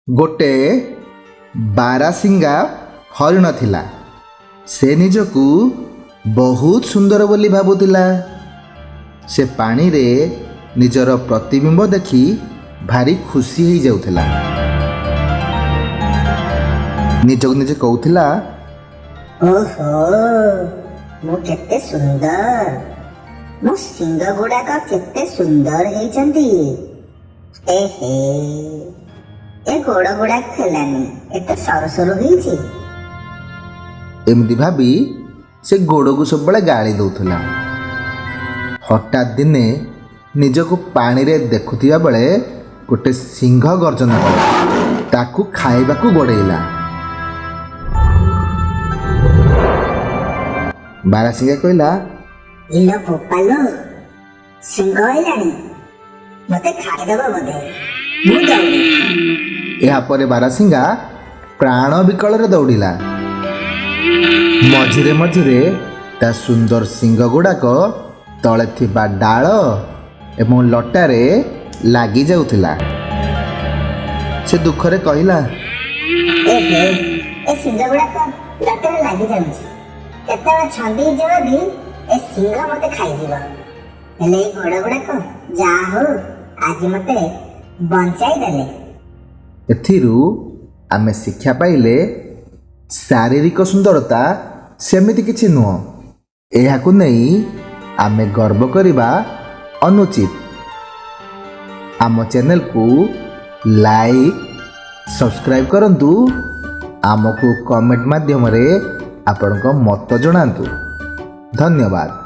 गोटे बारासिंगा हरिण थिला। से निजकू बहुत सुंदर बोली भाबुतिला। से पानी रे निजर प्रतिबिंब देखि भारी खुशी हो जाउथिला। निजक निजे कहूथिला, ओहो मु केते सुंदर, मो सिंग गुड़ाक केते सुंदर हेइचंदी। एहे ए गोड़ गुड़ा खेलानी एते सर सर होइछि। एमती भाबी से गोड़ को सब बड़े गाड़ी दउथिला। हठात दिने निजको पानी रे देखुथिया बेले गोटे सिंह गर्जन कला। ताकू खाइबाकू गोड़ेइला। बारासिंगा कहला, इलो गोपालो सिंह आइलानी, मते खाइदब बोधे, मु दौड़ी। या परे बारासिंगा प्राण विकल रे दौड़िला। मझिरे मझिरे ता सुंदर सिंह गुड़ाक तले थिबा डाल एवं लटारे लागी जाउथिला। से दुखरे कहला, एहे ए सिंह गुड़ाक लटरे लागि जाउछि। केतेबे छंदी जेबे भी ए सिंह मते खाइ दिबो। हेले ए गोड़ गुड़ाक जा हो आज मते बंचाई देले। एथिरू आमे शिक्षा पाइले शारीरिक सुंदरता सेमिति किछि नुह। एहाकु नै आमे गर्व करिबा अनुचित। आम चैनल को लाइक सब्सक्राइब करंतु। आमको कमेंट माध्यम रे आपनका मत जणांतु। धन्यवाद।